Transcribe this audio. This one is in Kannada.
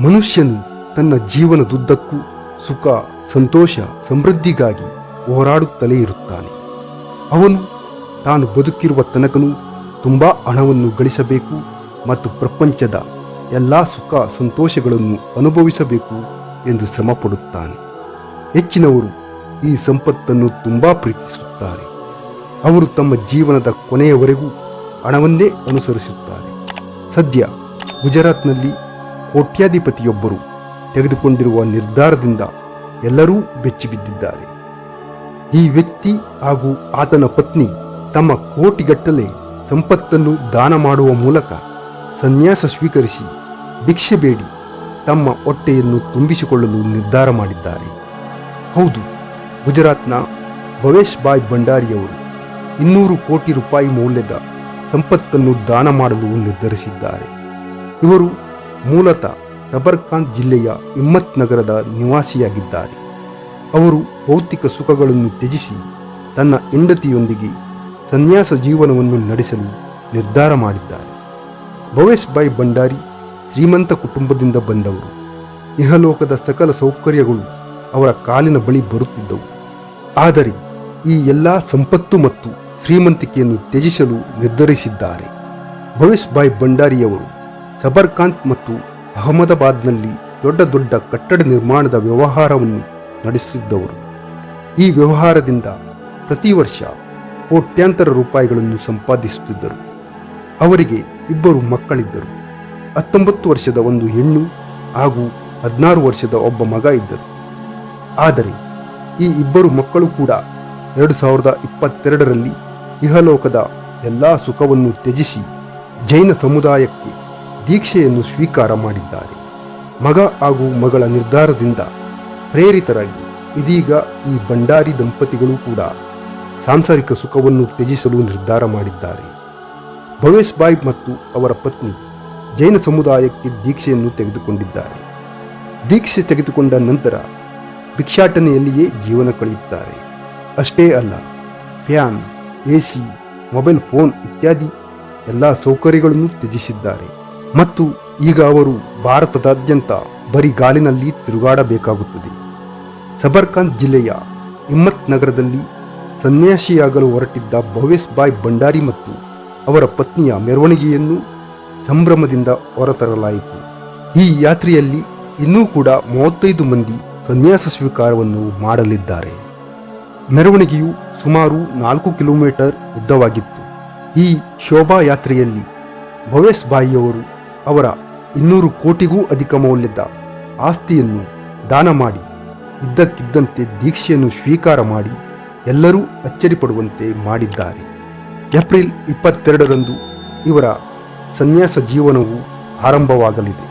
ಮನುಷ್ಯನು ತನ್ನ ಜೀವನದುದ್ದಕ್ಕೂ ಸುಖ, ಸಂತೋಷ, ಸಮೃದ್ಧಿಗಾಗಿ ಹೋರಾಡುತ್ತಲೇ ಇರುತ್ತಾನೆ. ಅವನು ತಾನು ಬದುಕಿರುವ ತನಕನೂ ತುಂಬ ಹಣವನ್ನು ಗಳಿಸಬೇಕು ಮತ್ತು ಪ್ರಪಂಚದ ಎಲ್ಲ ಸುಖ ಸಂತೋಷಗಳನ್ನು ಅನುಭವಿಸಬೇಕು ಎಂದು ಶ್ರಮಪಡುತ್ತಾನೆ. ಹೆಚ್ಚಿನವರು ಈ ಸಂಪತ್ತನ್ನು ತುಂಬ ಪ್ರೀತಿಸುತ್ತಾರೆ. ಅವರು ತಮ್ಮ ಜೀವನದ ಕೊನೆಯವರೆಗೂ ಹಣವನ್ನೇ ಅನುಸರಿಸುತ್ತಾರೆ. ಸದ್ಯ ಗುಜರಾತ್ನಲ್ಲಿ ಕೋಟ್ಯಾಧಿಪತಿಯೊಬ್ಬರು ತೆಗೆದುಕೊಂಡಿರುವ ನಿರ್ಧಾರದಿಂದ ಎಲ್ಲರೂ ಬೆಚ್ಚಿಬಿದ್ದಿದ್ದಾರೆ. ಈ ವ್ಯಕ್ತಿ ಹಾಗೂ ಆತನ ಪತ್ನಿ ತಮ್ಮ ಕೋಟಿಗಟ್ಟಲೆ ಸಂಪತ್ತನ್ನು ದಾನ ಮಾಡುವ ಮೂಲಕ ಸನ್ಯಾಸ ಸ್ವೀಕರಿಸಿ ಭಿಕ್ಷೆ ಬೇಡಿ ತಮ್ಮ ಹೊಟ್ಟೆಯನ್ನು ತುಂಬಿಸಿಕೊಳ್ಳಲು ನಿರ್ಧಾರ ಮಾಡಿದ್ದಾರೆ. ಹೌದು, ಗುಜರಾತ್ನ ಭವೇಶ್ ಭಾಯ್ ಭಂಡಾರಿಯವರು 200 ಕೋಟಿ ರೂಪಾಯಿ ಮೌಲ್ಯದ ಸಂಪತ್ತನ್ನು ದಾನ ಮಾಡಲು ನಿರ್ಧರಿಸಿದ್ದಾರೆ. ಇವರು ಮೂಲತಃ ಸಬರ್ಕಾಂತ್ ಜಿಲ್ಲೆಯ ಹಿಮ್ಮತ್ ನಗರದ ನಿವಾಸಿಯಾಗಿದ್ದಾರೆ. ಅವರು ಭೌತಿಕ ಸುಖಗಳನ್ನು ತ್ಯಜಿಸಿ ತನ್ನ ಹೆಂಡತಿಯೊಂದಿಗೆ ಸನ್ಯಾಸ ಜೀವನವನ್ನು ನಡೆಸಲು ನಿರ್ಧಾರ ಮಾಡಿದ್ದಾರೆ. ಭವೇಶ್ ಭಾಯ್ ಭಂಡಾರಿ ಶ್ರೀಮಂತ ಕುಟುಂಬದಿಂದ ಬಂದವರು. ಇಹಲೋಕದ ಸಕಲ ಸೌಕರ್ಯಗಳು ಅವರ ಕಾಲಿನ ಬಳಿ ಬರುತ್ತಿದ್ದವು. ಆದರೆ ಈ ಎಲ್ಲ ಸಂಪತ್ತು ಮತ್ತು ಶ್ರೀಮಂತಿಕೆಯನ್ನು ತ್ಯಜಿಸಲು ನಿರ್ಧರಿಸಿದ್ದಾರೆ. ಭವೇಶ್ ಭಾಯ್ ಭಂಡಾರಿಯವರು ಸಬರ್ಕಾಂತ್ ಮತ್ತು ಅಹಮದಾಬಾದ್ನಲ್ಲಿ ದೊಡ್ಡ ದೊಡ್ಡ ಕಟ್ಟಡ ನಿರ್ಮಾಣದ ವ್ಯವಹಾರವನ್ನು ನಡೆಸುತ್ತಿದ್ದವರು. ಈ ವ್ಯವಹಾರದಿಂದ ಪ್ರತಿ ವರ್ಷ ಕೋಟ್ಯಾಂತರ ರೂಪಾಯಿಗಳನ್ನು ಸಂಪಾದಿಸುತ್ತಿದ್ದರು. ಅವರಿಗೆ 2 ಮಕ್ಕಳಿದ್ದರು. 19 ವರ್ಷದ ಒಂದು ಹೆಣ್ಣು ಹಾಗೂ 16 ವರ್ಷದ ಒಬ್ಬ ಮಗ ಇದ್ದರು. ಆದರೆ ಈ 2 ಮಕ್ಕಳು ಕೂಡ 2022ರಲ್ಲಿ ಇಹಲೋಕದ ಎಲ್ಲ ಸುಖವನ್ನು ತ್ಯಜಿಸಿ ಜೈನ ಸಮುದಾಯಕ್ಕೆ ದೀಕ್ಷೆಯನ್ನು ಸ್ವೀಕಾರ ಮಾಡಿದ್ದಾರೆ. ಮಗ ಹಾಗೂ ಮಗಳ ನಿರ್ಧಾರದಿಂದ ಪ್ರೇರಿತರಾಗಿ ಇದೀಗ ಈ ಭಂಡಾರಿ ದಂಪತಿಗಳು ಕೂಡ ಸಾಂಸಾರಿಕ ಸುಖವನ್ನು ತ್ಯಜಿಸಲು ನಿರ್ಧಾರ ಮಾಡಿದ್ದಾರೆ. ಭವೇಶ್ ಭಾಯ್ ಮತ್ತು ಅವರ ಪತ್ನಿ ಜೈನ ಸಮುದಾಯಕ್ಕೆ ದೀಕ್ಷೆಯನ್ನು ತೆಗೆದುಕೊಂಡಿದ್ದಾರೆ. ದೀಕ್ಷೆ ತೆಗೆದುಕೊಂಡ ನಂತರ ಭಿಕ್ಷಾಟನೆಯಲ್ಲಿಯೇ ಜೀವನ ಕಳೆಯುತ್ತಾರೆ. ಅಷ್ಟೇ ಅಲ್ಲ, ಫ್ಯಾನ್, AC, ಮೊಬೈಲ್ ಫೋನ್ ಇತ್ಯಾದಿ ಎಲ್ಲ ಸೌಕರ್ಯಗಳನ್ನು ತ್ಯಜಿಸಿದ್ದಾರೆ. ಮತ್ತು ಈಗ ಅವರು ಭಾರತದಾದ್ಯಂತ ಬರಿಗಾಲಿನಲ್ಲಿ ತಿರುಗಾಡಬೇಕಾಗುತ್ತದೆ. ಸಬರ್ಕಾಂತ್ ಜಿಲ್ಲೆಯ ಹಿಮ್ಮತ್ ನಗರದಲ್ಲಿ ಸನ್ಯಾಸಿಯಾಗಲು ಹೊರಟಿದ್ದ ಭವೇಶ್ ಭಾಯ್ ಭಂಡಾರಿ ಮತ್ತು ಅವರ ಪತ್ನಿಯ ಮೆರವಣಿಗೆಯನ್ನು ಸಂಭ್ರಮದಿಂದ ಹೊರತರಲಾಯಿತು. ಈ ಯಾತ್ರೆಯಲ್ಲಿ ಇನ್ನೂ ಕೂಡ 35 ಮಂದಿ ಸನ್ಯಾಸ ಸ್ವೀಕಾರವನ್ನು ಮಾಡಲಿದ್ದಾರೆ. ಮೆರವಣಿಗೆಯು ಸುಮಾರು 4 ಕಿಲೋಮೀಟರ್ ಉದ್ದವಾಗಿತ್ತು. ಈ ಶೋಭಾಯಾತ್ರೆಯಲ್ಲಿ ಭವೇಶ್ ಭಾಯಿಯವರು ಅವರ 200 ಕೋಟಿಗೂ ಅಧಿಕ ಮೌಲ್ಯದ ಆಸ್ತಿಯನ್ನು ದಾನ ಮಾಡಿ ಇದ್ದಕ್ಕಿದ್ದಂತೆ ದೀಕ್ಷೆಯನ್ನು ಸ್ವೀಕಾರ ಮಾಡಿ ಎಲ್ಲರೂ ಅಚ್ಚರಿಪಡುವಂತೆ ಮಾಡಿದ್ದಾರೆ. ಏಪ್ರಿಲ್ 22ರಂದು ಇವರ ಸನ್ಯಾಸ ಜೀವನವು ಆರಂಭವಾಗಲಿದೆ.